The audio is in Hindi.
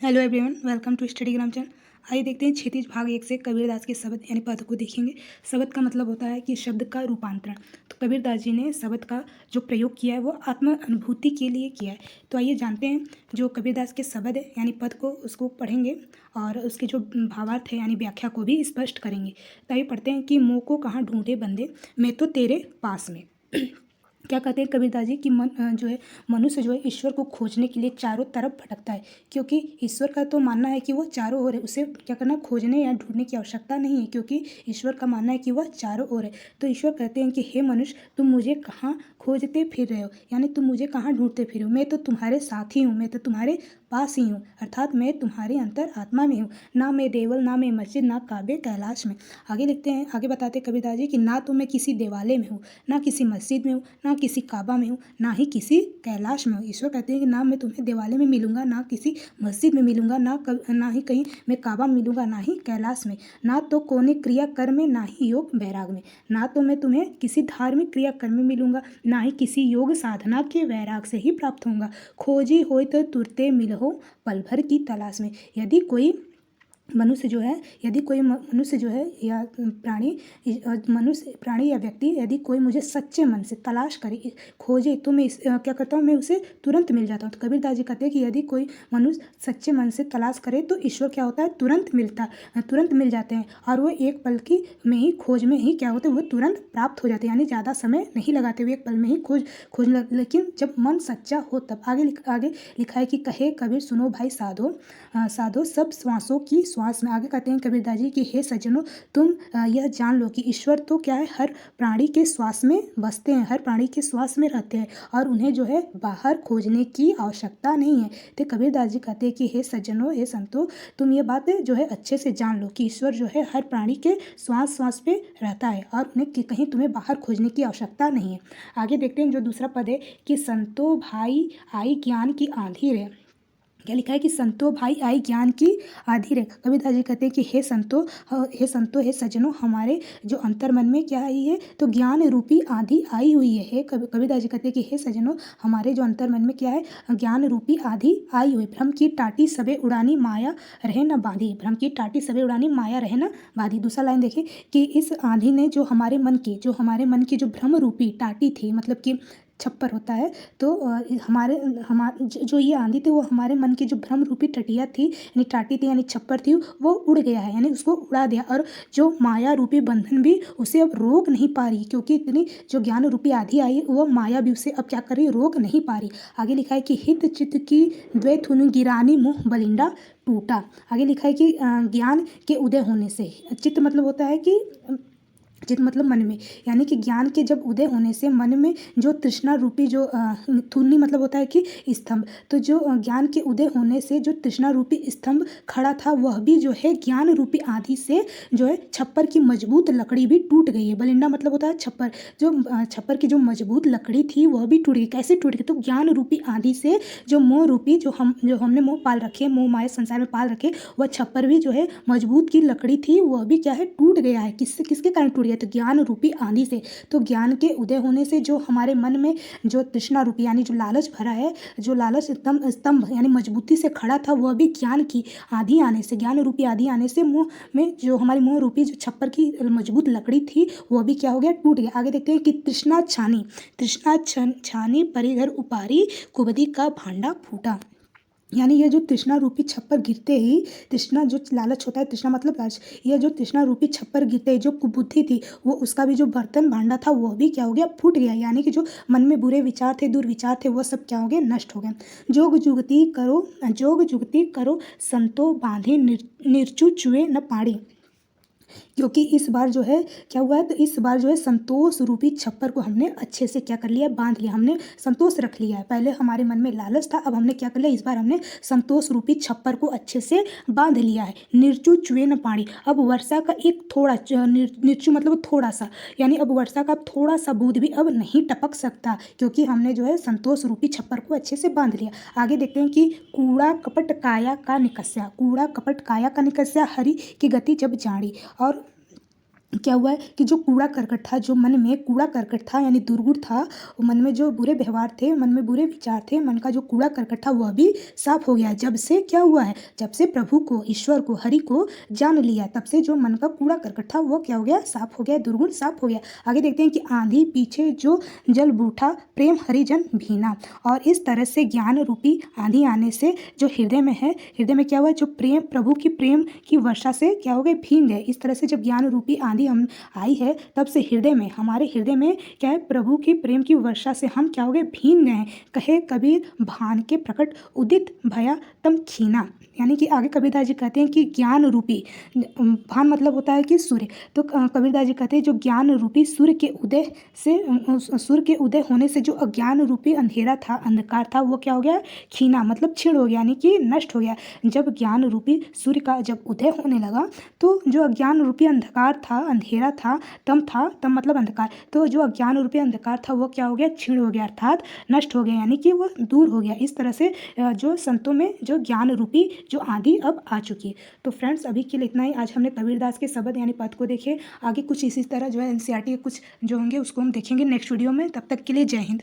Hello everyone, welcome to study gram channel. आइए देखते हैं क्षितिज भाग 1 से कबीरदास के शब्द यानी पद को देखेंगे। शब्द का मतलब होता है कि शब्द का रूपांतरण। तो कबीरदास जी ने शब्द का जो प्रयोग किया है वो आत्म अनुभूति के लिए किया है। तो आइए जानते हैं जो कबीरदास के शब्द है यानी पद को, उसको पढ़ेंगे और उसके जो भावार्थ है यानी व्याख्या को भी स्पष्ट करेंगे। तो आइए पढ़ते हैं कि मोह को कहाँ ढूंढे बंदे, मैं तो तेरे पास में। क्या कहते हैं कबीरदास जी कि जो है मनुष्य जो है ईश्वर को खोजने के लिए चारों तरफ भटकता है, क्योंकि ईश्वर का तो मानना है कि वह चारों ओर है। उसे क्या करना, खोजने या ढूंढने की आवश्यकता नहीं है, क्योंकि ईश्वर का मानना है कि वह चारों ओर है। तो ईश्वर कहते हैं कि हे मनुष्य, तुम मुझे कहाँ खोजते फिर रहे हो, यानी तुम मुझे कहाँ ढूंढते फिर हो। मैं तो तुम्हारे साथ ही हूँ, मैं तो तुम्हारे पास ही हूँ, अर्थात मैं तुम्हारे अंतर आत्मा में हूँ। ना मैं देवल, ना मैं मस्जिद, ना काबे कैलाश में। आगे लिखते हैं, आगे बताते हैं कबीरदास जी कि ना तो मैं किसी देवालय में हूँ, ना किसी मस्जिद में हूँ, ना किसी काबा में हूँ, ना ही किसी कैलाश में हूँ। ईश्वर कहते हैं कि ना मैं तुम्हें देवालय में मिलूंगा, ना किसी मस्जिद में मिलूंगा, ना ही कहीं मैं काबा में मिलूंगा, ना ही कैलाश में। ना तो कोने क्रिया कर्म में, ना ही योग वैराग में। ना तो मैं तुम्हें किसी धार्मिक क्रिया कर्म में मिलूंगा, ना ही किसी योग साधना के वैराग से ही प्राप्त होऊंगा। खोजी होय तो तुरते मिलहो पल भर की तलाश में। यदि कोई मनुष्य जो है, यदि कोई मनुष्य जो है या प्राणी या व्यक्ति यदि कोई मुझे सच्चे मन से तलाश करे, खोजे, तो मैं क्या करता हूँ, मैं उसे तुरंत मिल जाता हूँ। तो कबीरदास जी कहते हैं कि यदि कोई मनुष्य सच्चे मन से तलाश करे तो ईश्वर क्या होता है, तुरंत मिल जाते हैं। और वो एक पल की में ही खोज में ही क्या होते हैं, वो तुरंत प्राप्त हो जाते हैं, यानी ज़्यादा समय नहीं लगाते हुए एक पल में ही लेकिन जब मन सच्चा हो तब। आगे लिखा है कि कहे कबीर सुनो भाई साधो सब श्वासों की श्वास में। आगे कहते हैं कबीरदास जी कि हे सज्जनों, तुम यह जान लो कि ईश्वर तो क्या है, हर प्राणी के श्वास में बसते हैं, हर प्राणी के श्वास में रहते हैं, और उन्हें जो है बाहर खोजने की आवश्यकता नहीं है। तो कबीरदास जी कहते हैं कि हे सज्जनों, हे संतों, तुम ये बात जो है अच्छे से जान लो कि ईश्वर जो है हर प्राणी के श्वास पे रहता है, और उन्हें कहीं तुम्हें बाहर खोजने की आवश्यकता नहीं है। आगे देखते हैं जो दूसरा पद है कि संतो भाई आई ज्ञान की आंधी रे। क्या लिखा है कि संतो भाई आई ज्ञान की आधी रे। कबीरदास जी कहते हैं कि हे संतो, हे सज्जनों, हमारे जो अंतर मन में क्या आई है, तो ज्ञान रूपी आंधी आई हुई है। कबीरदास जी कहते हैं कि हे सज्जनों, हमारे जो अंतर मन में क्या है, ज्ञान रूपी आंधी आई हुई। भ्रम की टाटी सबे उड़ानी, माया रहे न बांधी। भ्रम की टाटी सबे उड़ानी, माया रहे न बांधी। दूसरा लाइन देखिए कि इस आंधी ने जो हमारे मन की जो भ्रम रूपी टाटी थी, मतलब कि छप्पर होता है, तो जो ये आंधी थी वो हमारे मन की जो भ्रम रूपी टटिया थी, यानी टाटी थी, यानी छप्पर थी, वो उड़ गया है, यानी उसको उड़ा दिया। और जो माया रूपी बंधन भी उसे अब रोक नहीं पा रही, क्योंकि इतनी जो ज्ञान रूपी आंधी आई वो माया भी उसे अब क्या कर रही, रोक नहीं पा रही। आगे लिखा है कि हित चित्त की द्वैथुनु गिरानी, मुँह बलिंडा टूटा। आगे लिखा है कि ज्ञान के उदय होने से, चित्त मतलब होता है कि चित्त मतलब मन में, यानी कि ज्ञान के जब उदय होने से मन में जो तृष्णा रूपी जो थुन्नी मतलब होता है कि स्तंभ, तो जो ज्ञान के उदय होने से जो तृष्णा रूपी स्तंभ खड़ा था वह भी जो है ज्ञान रूपी आंधी से जो है छप्पर की मजबूत लकड़ी भी टूट गई है। बलिंडा मतलब होता है छप्पर, जो छप्पर की जो मजबूत लकड़ी थी वह भी टूट गई। कैसे टूट गई, तो ज्ञान रूपी आंधी से जो मोह रूपी जो हमने मोह पाल रखे, मोह माया संसार में पाल रखे, वह छप्पर भी जो है मजबूत की लकड़ी थी वह भी क्या है, टूट गया है। किसके कारण टूट गया, तो ज्ञान रूपी आंधी से। तो ज्ञान के उदय होने से जो हमारे मन में जो तृष्णा रूपी यानी जो लालच भरा है, जो लालच स्तंभ यानी मजबूती से खड़ा था, वह भी ज्ञान की आंधी आने से, ज्ञान रूपी आंधी आने से मुंह में जो हमारी मुंह रूपी जो छप्पर की मजबूत लकड़ी थी वह भी क्या हो गया, टूट गया। आगे देखते हैं कि तृष्णा छानी परिधर उपारी, कुबदी का भांडा फूटा। यानी ये जो तृष्णा रूपी छप्पर गिरते ही, तृष्णा जो लालच होता है, तृष्णा मतलब लालच, ये जो तृष्णा रूपी छप्पर गिरते ही जो कुबुद्धि थी, वो उसका भी जो बर्तन भांडा था वह भी क्या हो गया, फूट गया। यानी कि जो मन में बुरे विचार थे, दुर्विचार थे, वह सब क्या हो गए, नष्ट हो गए। जोग जुगती करो संतो बांधे, निर्चु चुए न पाड़ी। क्योंकि इस बार जो है क्या हुआ है, तो इस बार जो है संतोष रूपी छप्पर को हमने अच्छे से क्या कर लिया, बांध लिया, हमने संतोष रख लिया है। पहले हमारे मन में लालच था, अब हमने क्या कर लिया, इस बार हमने संतोष रूपी छप्पर को अच्छे से बांध लिया है। निर्चु चुए न पानी, अब वर्षा का एक थोड़ा, निर्चु मतलब थोड़ा सा, यानी अब वर्षा का थोड़ा सा बूंद भी अब नहीं टपक सकता, क्योंकि हमने जो है संतोष रूपी छप्पर को अच्छे से बांध लिया। आगे देखते हैं कि कूड़ा कपट काया का निकस्या, हरि की गति जब जाड़ी। और क्या हुआ है कि जो कूड़ा करकट था, जो मन में कूड़ा करकट था यानी दुर्गुण था, मन में जो बुरे व्यवहार थे, मन में बुरे विचार थे, मन का जो कूड़ा करकट था वह भी साफ हो गया। जब से क्या हुआ है, जब से प्रभु को, ईश्वर को, हरि को जान लिया, तब से जो मन का कूड़ा करकट था वो क्या हो गया, साफ हो गया, दुर्गुण साफ हो गया। आगे देखते हैं कि आंधी पीछे जो जल बूठा, प्रेम हरिजन भीना। और इस तरह से ज्ञान रूपी आंधी आने से जो हृदय में है, हृदय में क्या हुआ, जो प्रेम, प्रभु की प्रेम की वर्षा से क्या हो गए, भीग गए। इस तरह से जब ज्ञान रूपी आंधी हम आई है, तब से हृदय में, हमारे हृदय में क्या है, प्रभु की प्रेम की वर्षा से हम क्या हो गए, भीग गए हैं। कहे कबीर भान के प्रकट उदित भया तम खीना। यानी कि आगे कबीरदास जी कहते हैं कि ज्ञान रूपी, भान मतलब होता है कि सूर्य, तो कबीरदास जी कहते हैं जो ज्ञान रूपी सूर्य के उदय से, सूर्य के उदय होने से जो अज्ञान रूपी अंधेरा था, अंधकार था, वो क्या हो गया, खीना मतलब क्षीण हो गया, यानी कि नष्ट हो गया। जब ज्ञान रूपी सूर्य का जब उदय होने लगा, तो जो अज्ञान रूपी अंधकार था, अंधेरा था, तम मतलब अंधकार, तो जो अज्ञान रूपी अंधकार था वो क्या हो गया, क्षीण हो गया, अर्थात नष्ट हो गया, यानी कि वो दूर हो गया। इस तरह से जो संतों में जो ज्ञान रूपी जो आंधी अब आ चुकी है। तो फ्रेंड्स, अभी के लिए इतना ही। आज हमने कबीरदास के शब्द यानी पद को देखे। आगे कुछ इसी तरह जो है एनसीईआरटी के कुछ जो होंगे उसको हम देखेंगे नेक्स्ट वीडियो में। तब तक के लिए जय हिंद।